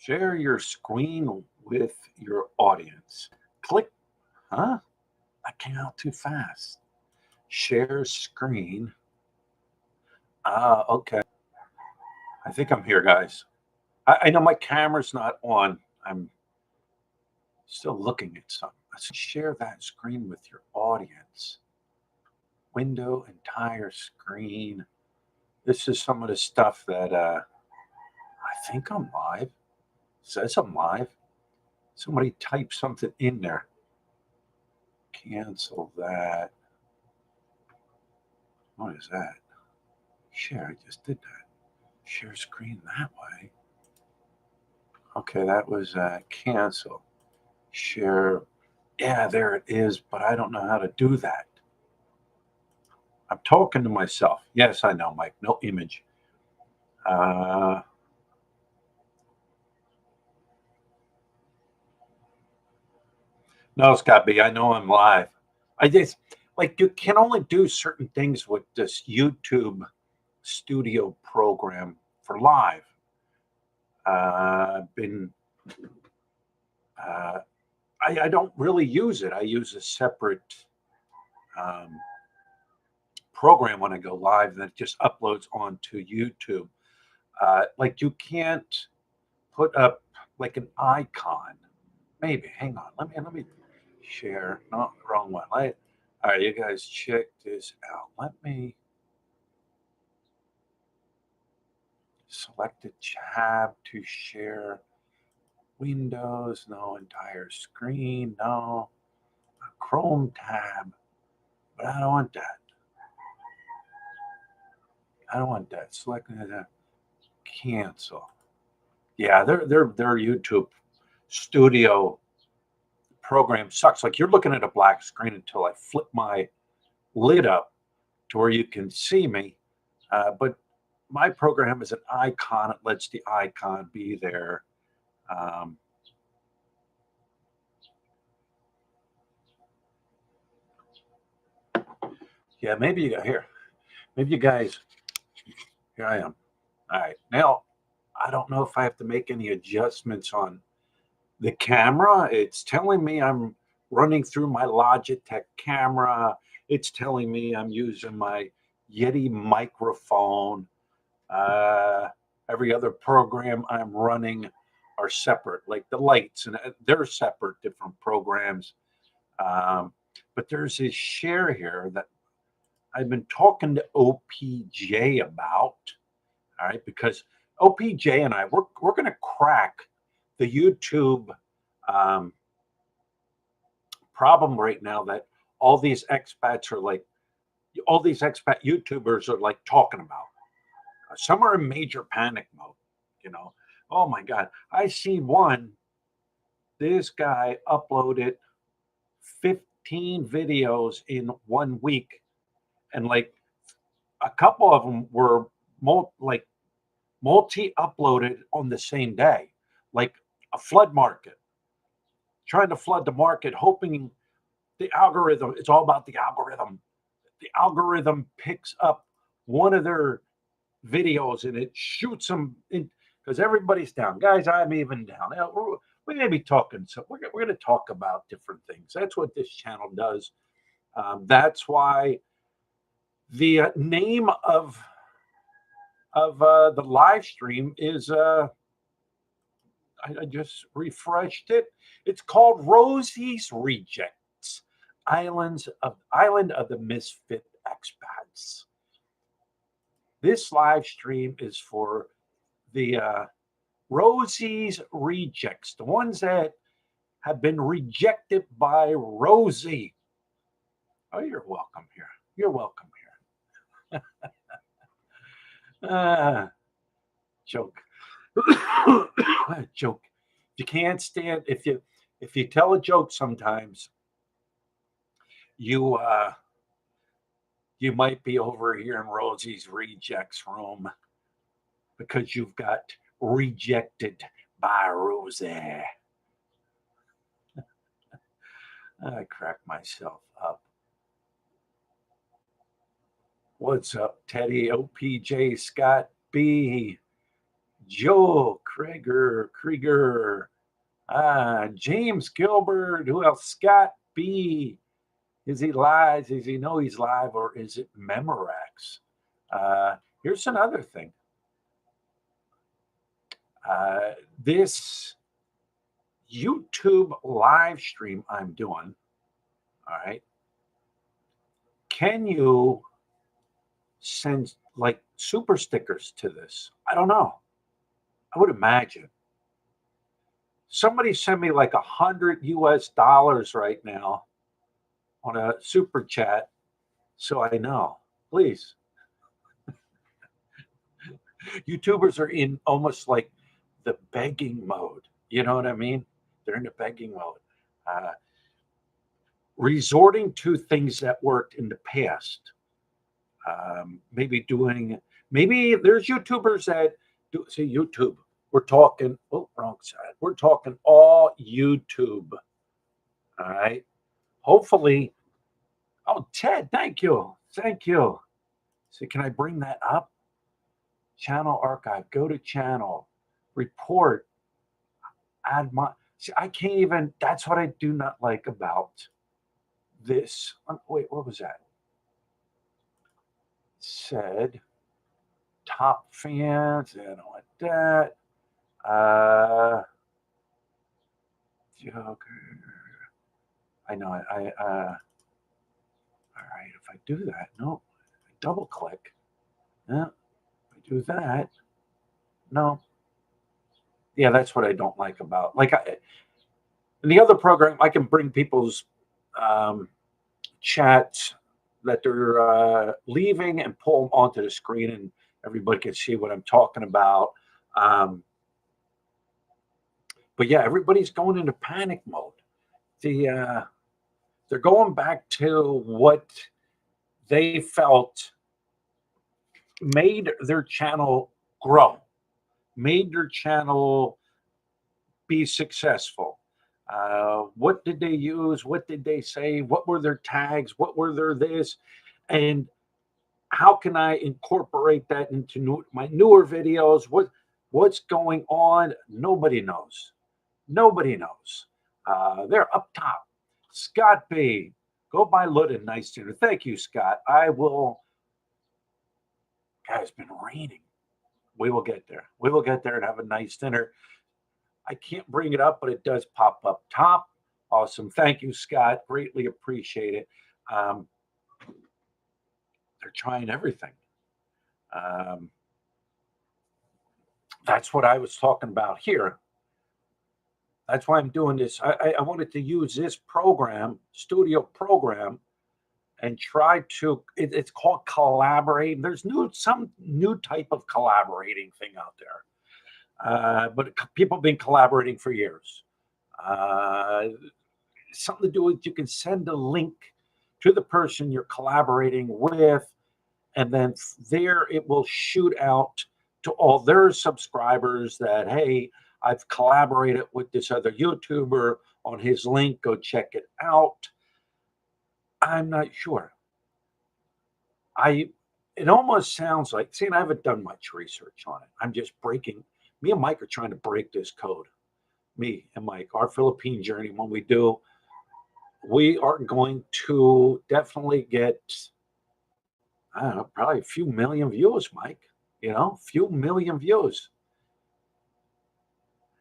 Share your screen with your audience. Click, huh? I came out too fast. Share screen. Okay. I think I'm here, guys. I know my camera's not on. I'm still looking at something. Let's share that screen with your audience. Window, entire screen. This is some of the stuff that I think I'm live. It says I'm live. Somebody type something in there. Cancel that. What is that? Share. I just did that. Share screen that way. Okay, that was cancel. Share. Yeah, there it is, but I don't know how to do that. I'm talking to myself. Yes, I know, Mike. No image. No, Scott B, I know I'm live. I just like you can only do certain things with this YouTube studio program for live. Been I don't really use it. I use a separate program when I go live that just uploads onto YouTube. Like you can't put up like an icon. Maybe. Hang on. Let me share. No, wrong one. All right, you guys check this out. Let me select a tab to share Windows. No, entire screen. No, a Chrome tab. But I don't want that. I don't want that. Select that. Cancel. Yeah, their YouTube studio program sucks. Like you're looking at a black screen until I flip my lid up to where you can see me. But my program is an icon. It lets the icon be there. Yeah, maybe you got here. Maybe you guys. Here I am. All right. Now, I don't know if I have to make any adjustments on the camera. It's telling me I'm running through my Logitech camera. It's telling me I'm using my Yeti microphone. Every other program I'm running are separate, like the lights, and they're separate, different programs. But there's this share here that I've been talking to OPJ about, all right, because OPJ and we're going to crack the YouTube problem right now that all these expats are like, all these expat YouTubers are like talking about. Some are in major panic mode, you know. Oh my God. I see one, this guy uploaded 15 videos in 1 week. And like a couple of them were multi uploaded on the same day, like a flood market, trying to flood the market, hoping the algorithm, it's all about the algorithm. The algorithm picks up one of their videos and it shoots them in because everybody's down. Guys, I'm even down. We're going to be talking. So we're going to talk about different things. That's what this channel does. That's why the name of the live stream is I just refreshed it. It's called Rosie's Rejects, Island of the Misfit Expats. This live stream is for the Rosie's Rejects, the ones that have been rejected by Rosy. Oh, you're welcome here. You're welcome here. Joke. Joke. You can't stand if you tell a joke sometimes, you might be over here in Rosie's Rejects room because you've got rejected by Rosy. I crack myself up. What's up, Teddy? OPJ, Scott B. Joke. Krieger, James Gilbert. Who else? Scott B. Is he live? Does he know he's live, or is it Memorex? Here's another thing. This YouTube live stream I'm doing, all right, can you send like super stickers to this? I don't know. I would imagine. Somebody send me like $100 right now on a super chat so I know. Please. YouTubers are in almost like the begging mode. You know what I mean? They're in the begging mode. Resorting to things that worked in the past. Maybe there's YouTubers that do, see, YouTube. We're talking, wrong side. We're talking all YouTube. All right. Hopefully, Ted, thank you. Thank you. So can I bring that up? Channel archive, go to channel, report, add my, see, I can't even, that's what I do not like about this. Wait, what was that? Said top fans, I don't want that. Joker. I know, all right, if I do that, no, I double click. Yeah, I do that. No. Yeah, that's what I don't like about, like, in the other program, I can bring people's chats that they're leaving and pull them onto the screen, and everybody can see what I'm talking about. But yeah, everybody's going into panic mode. They're going back to what they felt made their channel grow, made their channel be successful. What did they use? What did they say? What were their tags? What were their this? And how can I incorporate that into my newer videos? What's going on? Nobody knows. Nobody knows. They're up top. Scott B. Go buy Luton nice dinner. Thank you, Scott. I will. Guys, it's been raining. We will get there. We will get there and have a nice dinner. I can't bring it up, but it does pop up top. Awesome. Thank you, Scott. Greatly appreciate it. They're trying everything. That's what I was talking about here. That's why I'm doing this. I wanted to use this program, studio program, and try to, it's called collaborate. There's some new type of collaborating thing out there. But people have been collaborating for years. Something to do with, you can send a link to the person you're collaborating with, and then there it will shoot out to all their subscribers that, hey, I've collaborated with this other YouTuber on his link. Go check it out. I'm not sure. It almost sounds like, see, and I haven't done much research on it. I'm just breaking, me and Mike are trying to break this code. Me and Mike, our Philippine journey, when we do, we are going to definitely get, I don't know, probably a few million views, Mike. You know, few million views.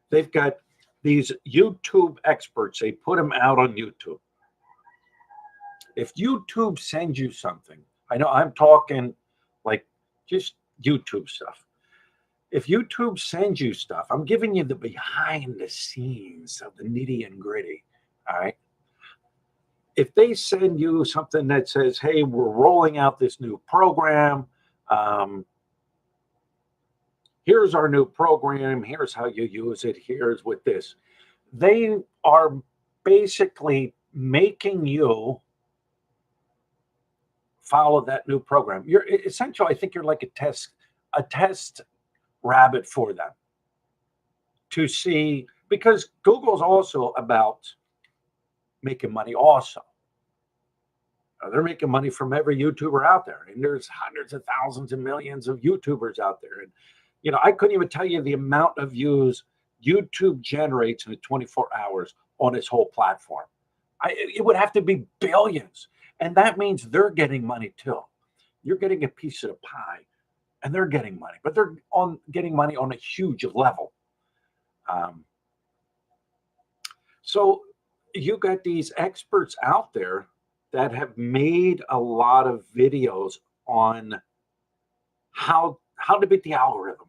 They've got these YouTube experts. They put them out on YouTube. If YouTube sends you something, I know I'm talking like just YouTube stuff. If YouTube sends you stuff, I'm giving you the behind the scenes of the nitty and gritty. All right. If they send you something that says, hey, we're rolling out this new program, here's our new program, here's how you use it, here's with this. They are basically making you follow that new program. You're essentially, I think you're like a test rabbit for them to see, because Google's also about making money also. They're making money from every YouTuber out there, and there's hundreds of thousands and millions of YouTubers out there, and I couldn't even tell you the amount of views YouTube generates in the 24 hours on its whole platform. It would have to be billions. And that means they're getting money too. You're getting a piece of the pie and they're getting money, but they're getting money on a huge level. Um, so you got these experts out there that have made a lot of videos on how to beat the algorithm.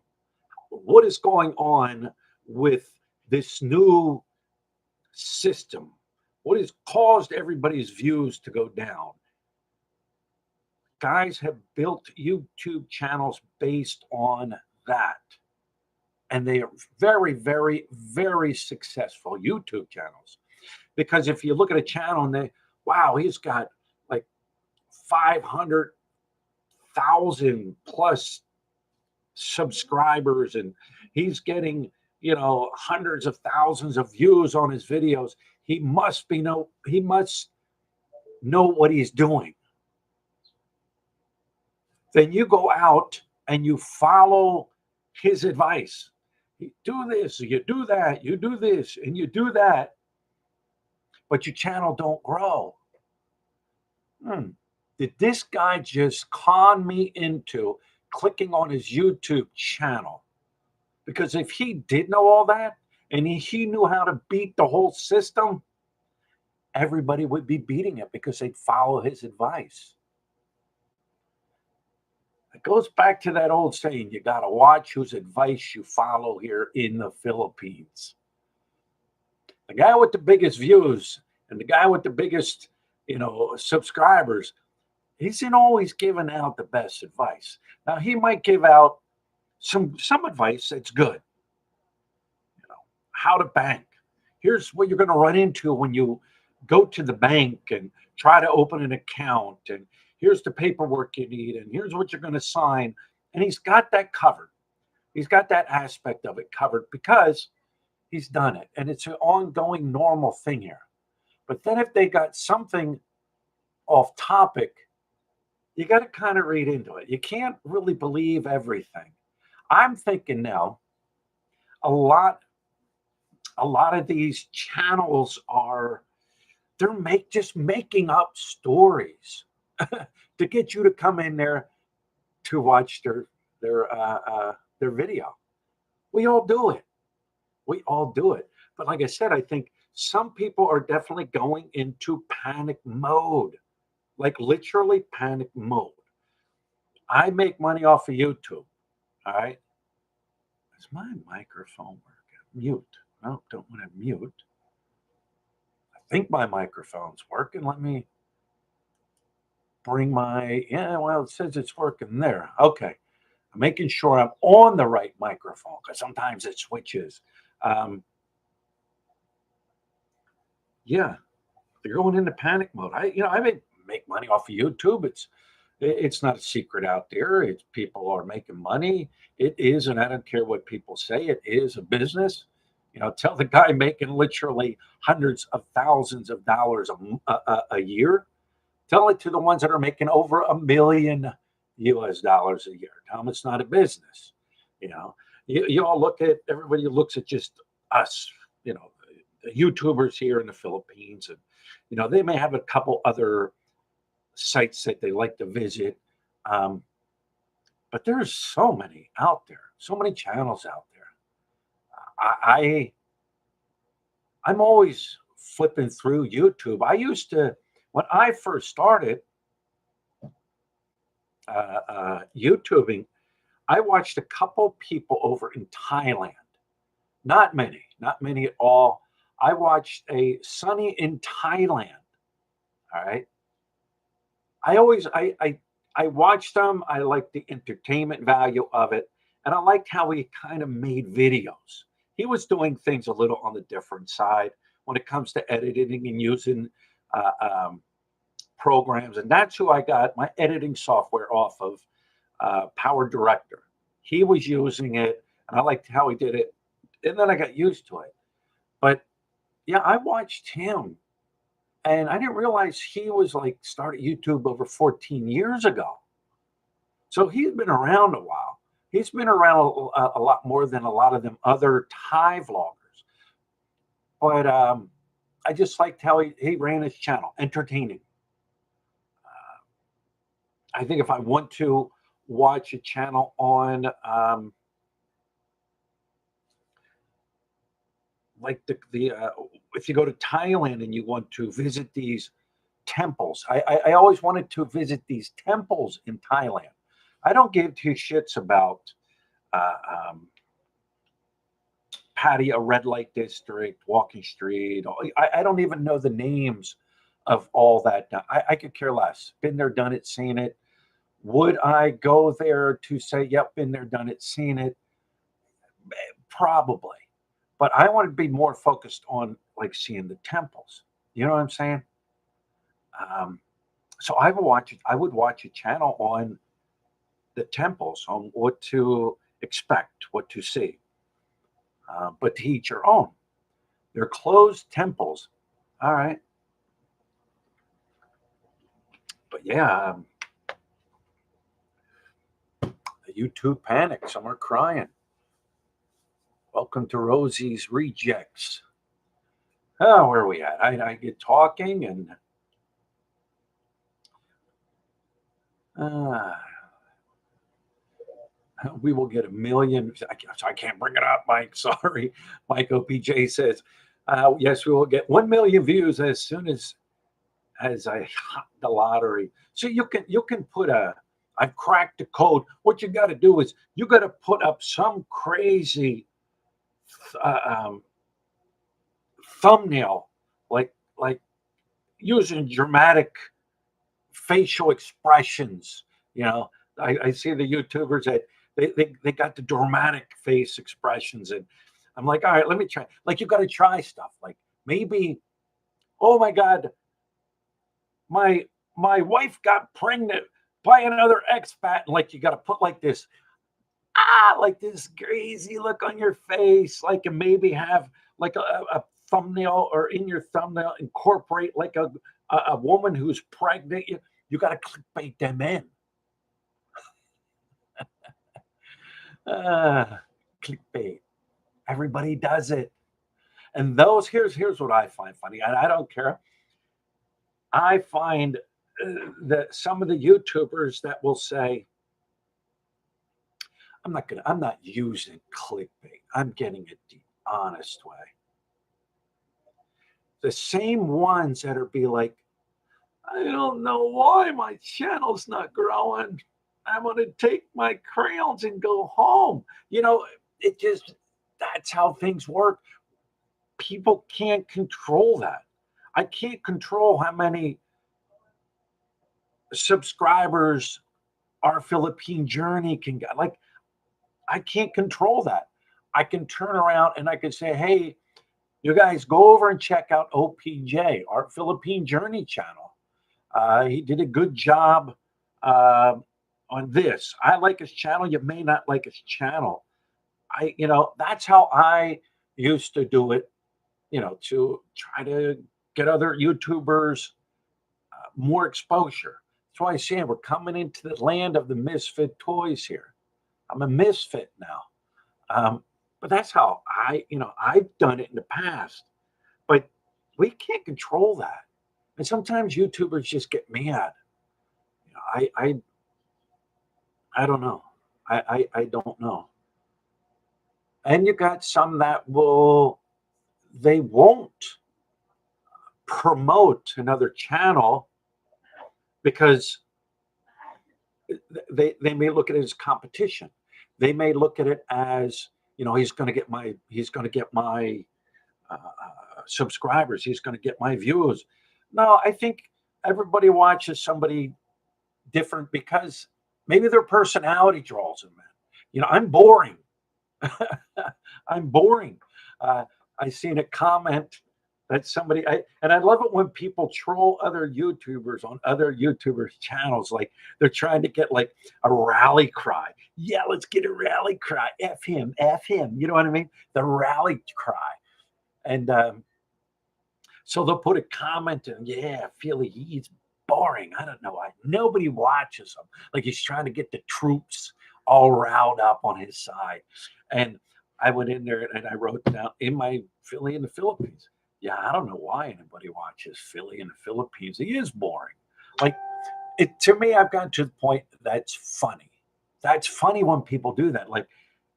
What is going on with this new system? What has caused everybody's views to go down? Guys have built YouTube channels based on that. And they are very, very, very successful YouTube channels. Because if you look at a channel and wow, he's got like 500,000 plus subscribers and he's getting, hundreds of thousands of views on his videos. He must know what he's doing. Then you go out and you follow his advice. You do this, you do that, you do this, and you do that, but your channel don't grow. Did this guy just con me into clicking on his YouTube channel? Because if he did know all that and he knew how to beat the whole system, everybody would be beating it because they'd follow his advice. It goes back to that old saying, you got to watch whose advice you follow here in the Philippines. The guy with the biggest views and the guy with the biggest, subscribers, isn't always giving out the best advice. Now, he might give out some advice that's good. How to bank. Here's what you're going to run into when you go to the bank and try to open an account. And here's the paperwork you need. And here's what you're going to sign. And he's got that covered. He's got that aspect of it covered because he's done it. And it's an ongoing normal thing here. But then if they got something off topic, you got to kind of read into it. You can't really believe everything. I'm thinking now, a lot of these channels they're just making up stories to get you to come in there to watch their video. We all do it. But like I said, I think some people are definitely going into panic mode, like literally panic mode. I make money off of YouTube. All right. Is my microphone working? Mute. No, don't want to mute. I think my microphone's working. Let me bring it says it's working there. Okay. I'm making sure I'm on the right microphone because sometimes it switches. Yeah, they're going into panic mode. I make money off of YouTube. It's not a secret out there. It's people are making money. It is, and I don't care what people say. It is a business. Tell the guy making literally hundreds of thousands of dollars a year. Tell it to the ones that are making over $1 million US dollars a year. Tell them it's not a business. You all look at everybody looks at just us. The YouTubers here in the Philippines, and they may have a couple other sites that they like to visit, but there's so many out there, so many channels out there. I'm always flipping through YouTube. I used to, when I first started YouTubing, I watched a couple people over in Thailand. Not many at all. I watched a Sunny in Thailand. All right. I watched them. I liked the entertainment value of it. And I liked how he kind of made videos. He was doing things a little on the different side when it comes to editing and using programs. And that's who I got my editing software off of, Power Director. He was using it and I liked how he did it. And then I got used to it. But yeah, I watched him and I didn't realize he was started YouTube over 14 years ago. So he's been around a while. He's been around a lot more than a lot of them other Thai vloggers. But I just liked how he ran his channel, entertaining. I think if I want to watch a channel on like the if you go to Thailand and you want to visit these temples, I always wanted to visit these temples in Thailand. I don't give two shits about uh, um, Patio, red light district, walking street. I don't even know the names of all that. I could care less. Been there, done it, seen it. Would I go there to say, yep, been there, done it, seen it? Probably. But I want to be more focused on like seeing the temples. You know what I'm saying? Um, so I would watch a channel on the temples, on what to expect, what to see. But to each your own. They're closed temples. All right. But yeah, the YouTube panic. Some are crying. Welcome to Rosie's Rejects. Oh, where are we at? I get talking and uh, we will get 1 million. I can't bring it up, Mike. Sorry. Mike OPJ says, yes, we will get 1 million views as soon as I hot the lottery. So you can put I've cracked the code. What you got to do is you got to put up some crazy uh, um, thumbnail, like using dramatic facial expressions. You know, I see the YouTubers that they got the dramatic face expressions, and I'm like, all right, let me try. Like you got to try stuff. Like maybe, oh my God, my my wife got pregnant by another expat. Like you got to put like this like this crazy look on your face, like and maybe have like a thumbnail or in your thumbnail incorporate like a woman who's pregnant. You got to clickbait them in. Uh, Clickbait. Everybody does it. And those here's what I find funny, and I don't care. I find that some of the YouTubers that will say, I'm not using clickbait. I'm getting it the honest way. The same ones that are be like, I don't know why my channel's not growing. I'm going to take my crayons and go home. You know, it just, that's how things work. People can't control that. I can't control how many subscribers our Philippine journey can get. Like, I can't control that. I can turn around and I can say, hey, you guys go over and check out OPJ, our Philippine Journey channel. He did a good job uh, on this. I like his channel. You may not like his channel. That's how I used to do it, to try to get other YouTubers more exposure. That's why I say we're coming into the land of the misfit toys here. I'm a misfit now. But that's how I've done it in the past. But we can't control that. And sometimes YouTubers just get mad. I don't know. I don't know. And you got some that they won't promote another channel because they may look at it as competition. They may look at it as, he's going to get my subscribers. He's going to get my views. No, I think everybody watches somebody different because maybe their personality draws them in. I'm boring. I'm boring. I seen a comment that and I love it when people troll other YouTubers on other YouTubers' channels. Like they're trying to get like a rally cry. Yeah, let's get a rally cry. F him, F him. You know what I mean? The rally cry. And so they'll put a comment and yeah, Philly, he's boring. I don't know why nobody watches him. Like he's trying to get the troops all riled up on his side. And I went in there and I wrote down in my Philly in the Philippines. Yeah, I don't know why anybody watches Philly in the Philippines. He is boring. Like it to me, I've gotten to the point that's funny. That's funny when people do that. Like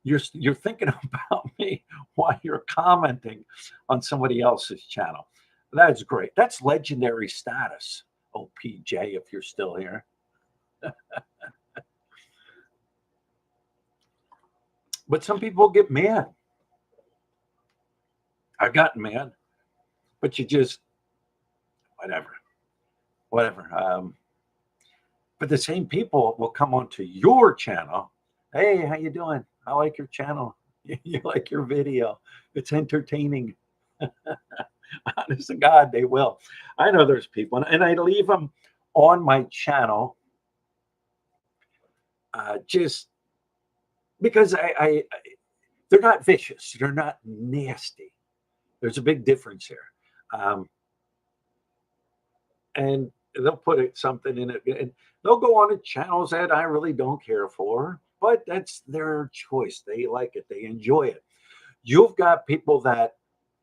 you're thinking about me while you're commenting on somebody else's channel. That's great. That's legendary status. Oh, PJ, if you're still here. But some people get mad. I've gotten mad, but you just whatever. But the same people will come onto your channel. Hey, how you doing? I like your channel. You like your video. It's entertaining. Honest to God, they will. I know there's people, and I leave them on my channel just because they're not vicious. They're not nasty. There's a big difference here. And they'll put something in it, and they'll go on to channels that I really don't care for, but that's their choice. They like it. They enjoy it. You've got people that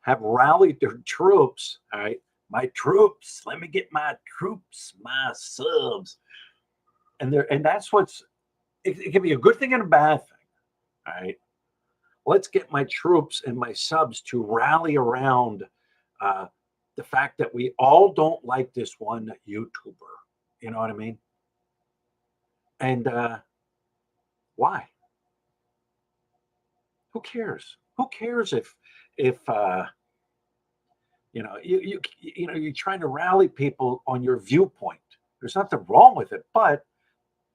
have rallied their troops. All right. My troops. Let me get my troops, my subs. And that's it can be a good thing and a bad thing. All right. Let's get my troops and my subs to rally around the fact that we all don't like this one YouTuber. You know what I mean? And why? Who cares? Who cares if you're trying to rally people on your viewpoint? There's nothing wrong with it, but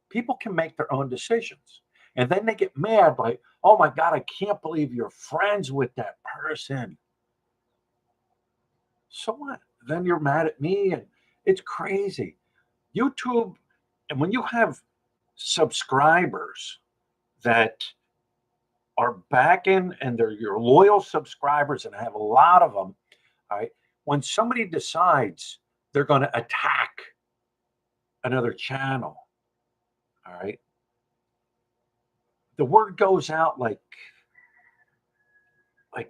people can make their own decisions. And then they get mad like, oh my God, I can't believe you're friends with that person. So what? Then you're mad at me, and it's crazy. YouTube, and when you have subscribers that are backing and they're your loyal subscribers, and I have a lot of them, all right, when somebody decides they're going to attack another channel, all right, the word goes out like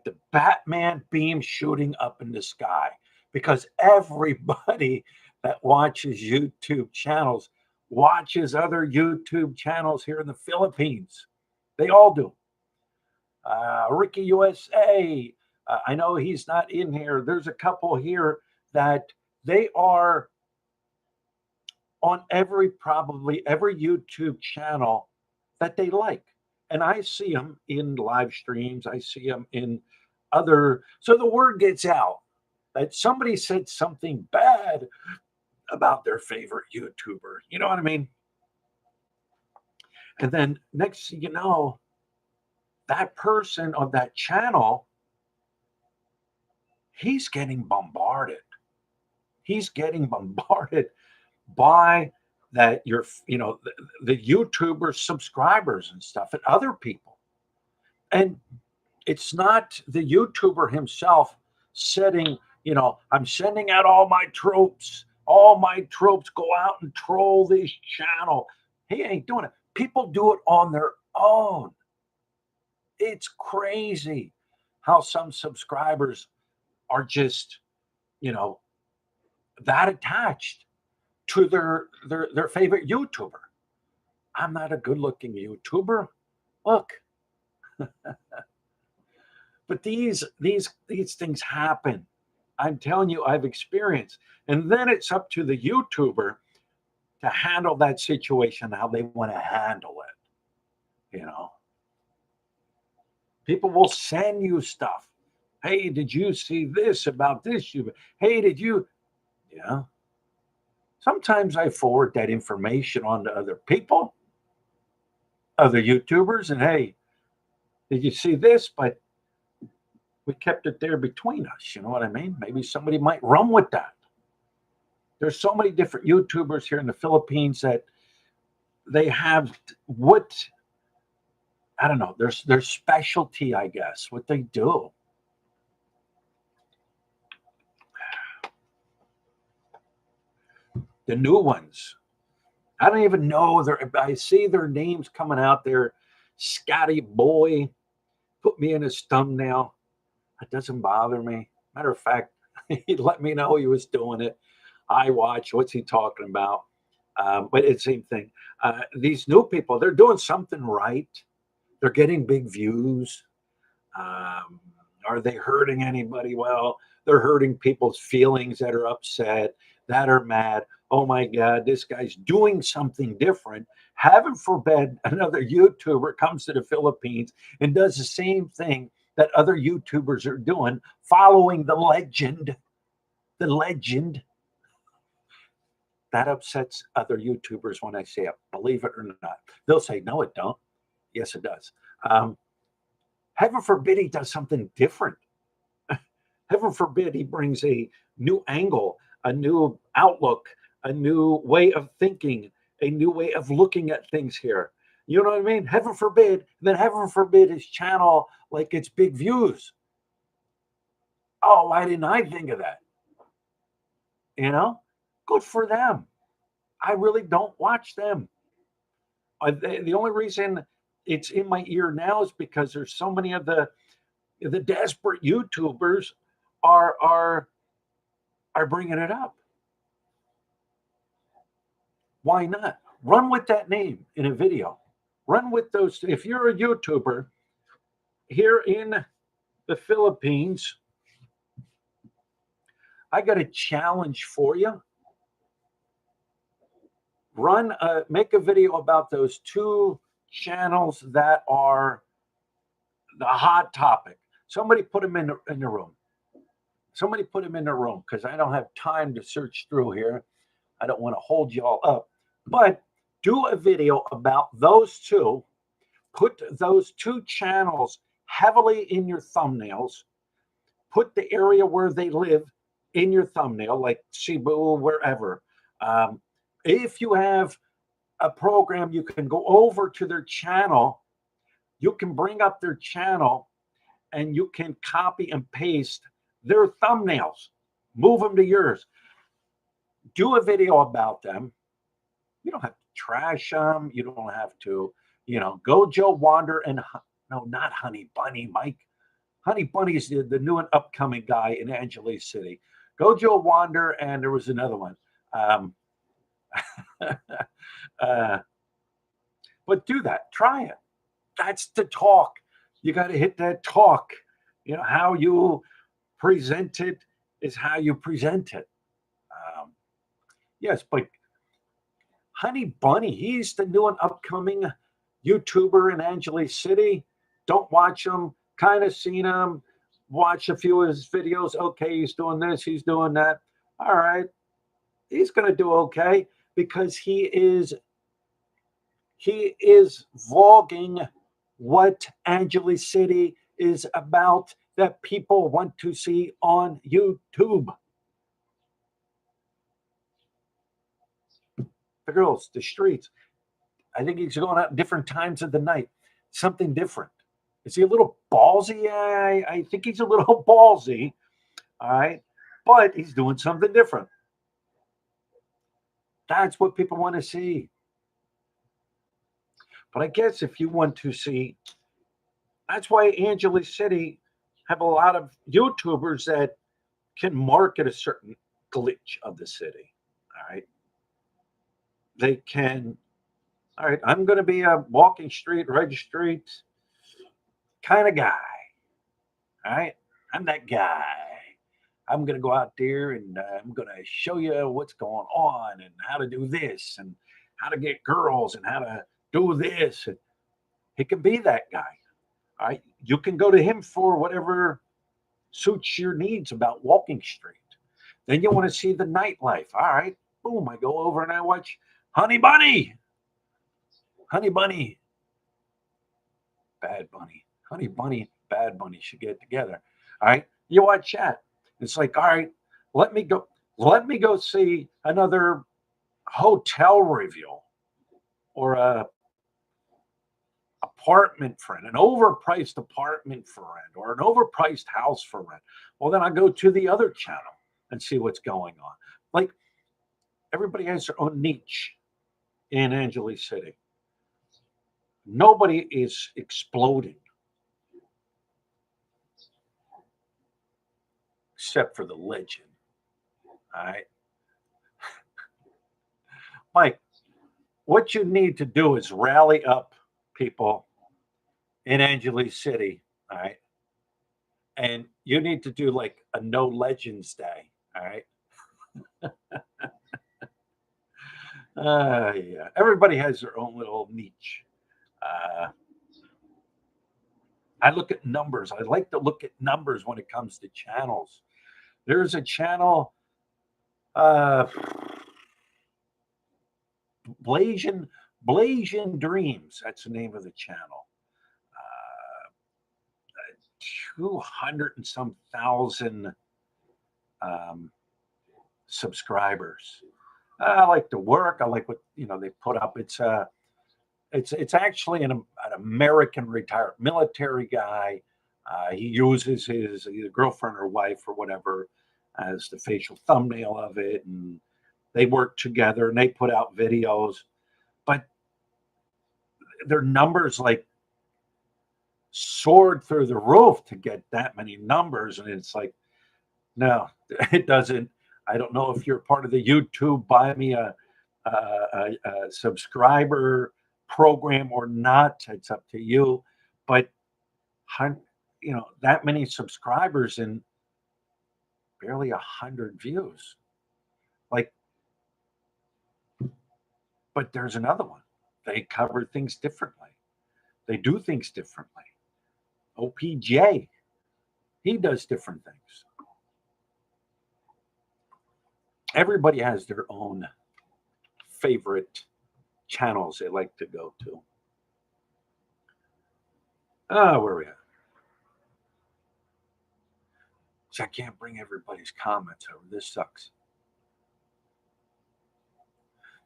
the Batman beam shooting up in the sky, because everybody that watches YouTube channels watches other YouTube channels here in the Philippines. They all do. Ricky USA, I know he's not in here. There's a couple here that they are on probably every YouTube channel that they like. And I see them in live streams. I see them in so the word gets out that somebody said something bad about their favorite YouTuber. You know what I mean? And then next thing you know, that person of that channel, he's getting bombarded. He's getting bombarded by the YouTuber subscribers and stuff and other people. And it's not the YouTuber himself setting, I'm sending out all my troops go out and troll this channel. He ain't doing it. People do it on their own. It's crazy how some subscribers are just, that attached to their favorite YouTuber. I'm not a good-looking YouTuber. Look. But these things happen. I'm telling you, I've experienced. And then it's up to the YouTuber to handle that situation how they want to handle it. People will send you stuff. Hey, did you see this about this? Hey, did you? Yeah. Sometimes I forward that information on to other people, other YouTubers, and hey, did you see this? But we kept it there between us. You know what I mean? Maybe somebody might run with that. There's so many different YouTubers here in the Philippines that they have I don't know, their specialty, I guess, what they do. The new ones, I don't even know I see their names coming out there. Scotty Boy put me in his thumbnail. It doesn't bother me. Matter of fact, he let me know he was doing it. I watch. What's he talking about? But it's the same thing. These new people, they're doing something right. They're getting big views. Um, are they hurting anybody? Well, they're hurting people's feelings that are upset, that are mad. Oh my God, this guy's doing something different. Heaven forbid another YouTuber comes to the Philippines and does the same thing that other YouTubers are doing, following the legend. The legend. That upsets other YouTubers when I say it, believe it or not. They'll say, no, it don't. Yes, it does. Um, Heaven forbid he does something different. Heaven forbid he brings a new angle, a new outlook, a new way of thinking, a new way of looking at things here. You know what I mean? Heaven forbid. Then heaven forbid his channel like it's big views. Oh, why didn't I think of that? You know, good for them. I really don't watch them. The only reason it's in my ear now is because there's so many of the desperate YouTubers are are are bringing it up. Why not? Run with that name in a video. Run with those. If you're a YouTuber here in the Philippines, I got a challenge for you. Make a video about those two channels that are the hot topic. Somebody put them in the room. Somebody put them in the room because I don't have time to search through here. I don't want to hold you all up, but do a video about those two. Put those two channels heavily in your thumbnails. Put the area where they live in your thumbnail, like Cebu, wherever. If you have a program, you can go over to their channel. You can bring up their channel and you can copy and paste their thumbnails, move them to yours. Do a video about them. You don't have to trash them. You don't have to, go Joe Wander and no, not Honey Bunny, Mike. Honey Bunny is the new and upcoming guy in Angeles City. Go Joe Wander, and there was another one. Uh, but do that. Try it. That's the talk. You got to hit that talk. How you present it is how you present it. Yes, but Honey Bunny, he's the new and upcoming YouTuber in Angeles City. Don't watch him. Kind of seen him. Watch a few of his videos. Okay, he's doing this. He's doing that. All right, he's going to do okay because he is vlogging what Angeles City is about that people want to see on YouTube. The girls, the streets. I think he's going out different times of the night. Something different. Is he a little ballsy? Yeah, I think he's a little ballsy. All right. But he's doing something different. That's what people want to see. But I guess if you want to see, that's why Angeles City have a lot of YouTubers that can market a certain glitch of the city. All right. They can, all right, I'm going to be a walking street, red street kind of guy. All right. I'm that guy. I'm going to go out there and I'm going to show you what's going on and how to do this and how to get girls and how to do this. And he can be that guy. All right. You can go to him for whatever suits your needs about walking street. Then you want to see the nightlife. All right. Boom. I go over and I watch Honey Bunny. Honey Bunny. Bad Bunny. Honey Bunny, Bad Bunny should get together. All right. You watch that. It's like, all right, let me go see another hotel review or a apartment for rent, an overpriced apartment for rent or an overpriced house for rent. Well, then I go to the other channel and see what's going on. Like everybody has their own niche. in Angeles City. Nobody is exploding except for the legend. All right. Mike, what you need to do is rally up people in Angeles City. All right. And you need to do like a no legends day. All right. Yeah. Everybody has their own little niche. Uh, I look at numbers. I like to look at numbers when it comes to channels. There's a channel, uh, Blasian Blasian Dreams. That's the name of the channel. Uh, 200 and some thousand um, subscribers. I like the work. I like what they put up. It's actually an American retired military guy. He uses his either girlfriend or wife or whatever as the facial thumbnail of it, and they work together and they put out videos. But their numbers like soared through the roof to get that many numbers, and it's like, no, it doesn't. I don't know if you're part of the YouTube buy me a subscriber program or not. It's up to you. But that many subscribers and barely 100 views. Like, but there's another one. They cover things differently. They do things differently. OPJ, he does different things. Everybody has their own favorite channels they like to go to. Where are we at? So I can't bring everybody's comments over. This sucks.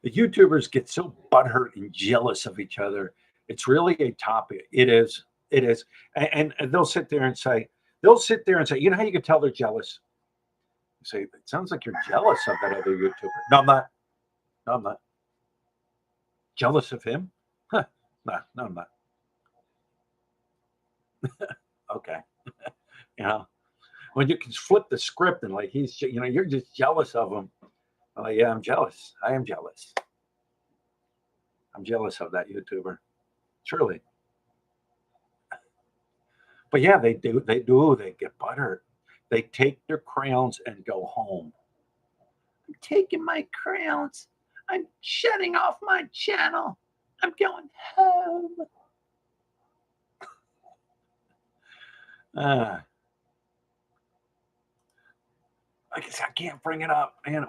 The YouTubers get so butthurt and jealous of each other. It's really a topic. It is. It is. And they'll sit there and say, you know how you can tell they're jealous? You say, it sounds like you're jealous of that other YouTuber. No, I'm not. No, I'm not. Jealous of him? Huh. No, I'm not. Okay. When you can flip the script and like you're just jealous of him. I'm like, yeah, I'm jealous. I am jealous. I'm jealous of that YouTuber. Surely. But yeah, they do. They get buttered. They take their crowns and go home. I'm taking my crowns. I'm shutting off my channel. I'm going home. I guess I can't bring it up, man.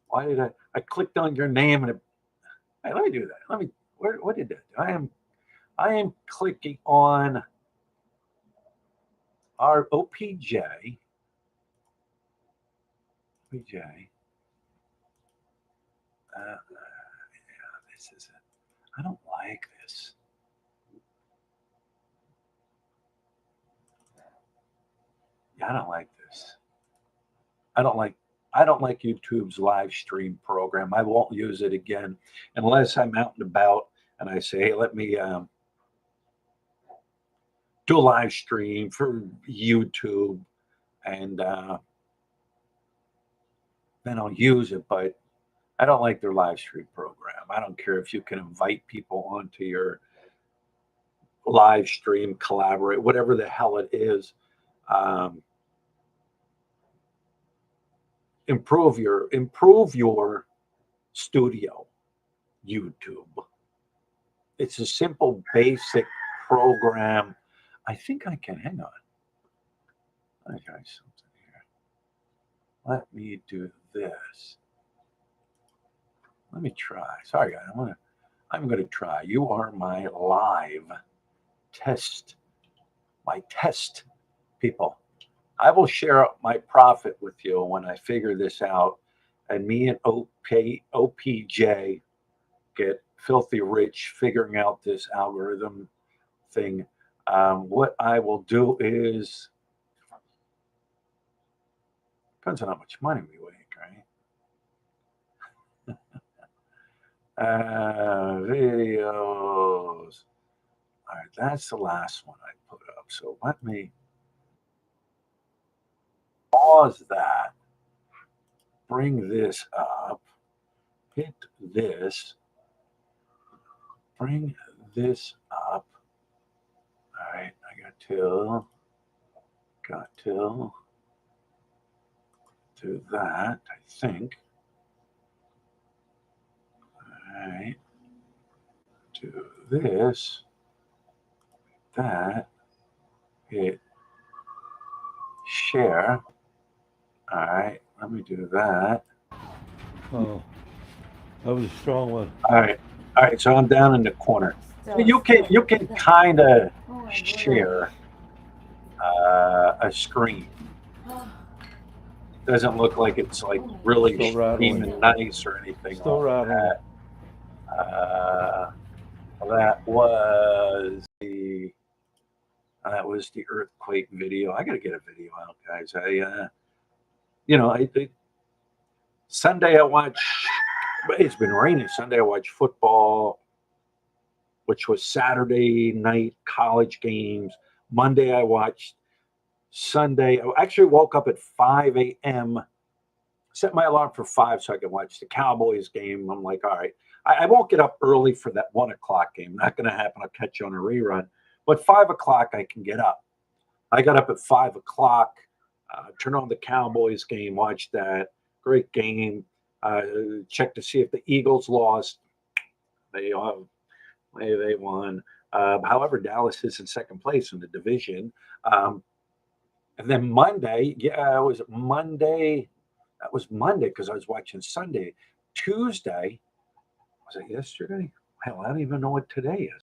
Why did I clicked on your name and hey, let me do that. What did that do? I am clicking on our OPJ. OPJ. Yeah, this is it. I don't like this. Yeah, I don't like this. I don't like YouTube's live stream program. I won't use it again unless I'm out and about and I say, hey, let me do a live stream for YouTube, and then I'll use it. But I don't like their live stream program. I don't care if you can invite people onto your live stream, collaborate, whatever the hell it is. Improve your studio, YouTube. It's a simple, basic program. I think I can. Hang on. I got something here. Let me do this. Let me try. Sorry, guys. I'm gonna try. You are my live test. My test people. I will share my profit with you when I figure this out, and me and OPJ get filthy rich figuring out this algorithm thing. What I will do is, depends on how much money we make, right? Videos. All right, that's the last one I put up. So let me pause that, bring this up, hit this, bring this up. All right, I got till do that, I think. All right, do this, that, hit share. All right, let me do that. Oh, that was a strong one. All right. So I'm down in the corner. So you can kind of share a screen. Doesn't look like it's like really Still rattling. streaming nice or anything Still like rattling. that. That was the earthquake video. I got to get a video out, guys. Sunday I watch. It's been raining. Sunday I watch football, which was Saturday night college games. Monday I watched. Sunday I actually woke up at 5 a.m. Set my alarm for 5 so I could watch the Cowboys game. I'm like, all right, I won't get up early for that 1 o'clock game. Not going to happen. I'll catch you on a rerun. But 5 o'clock I can get up. I got up at 5 o'clock. Turn on the Cowboys game. Watch that. Great game. Check to see if the Eagles lost. They won. However, Dallas is in second place in the division. And then Monday, it was Monday. That was Monday because I was watching Sunday. Tuesday, was it yesterday? Hell, I don't even know what today is.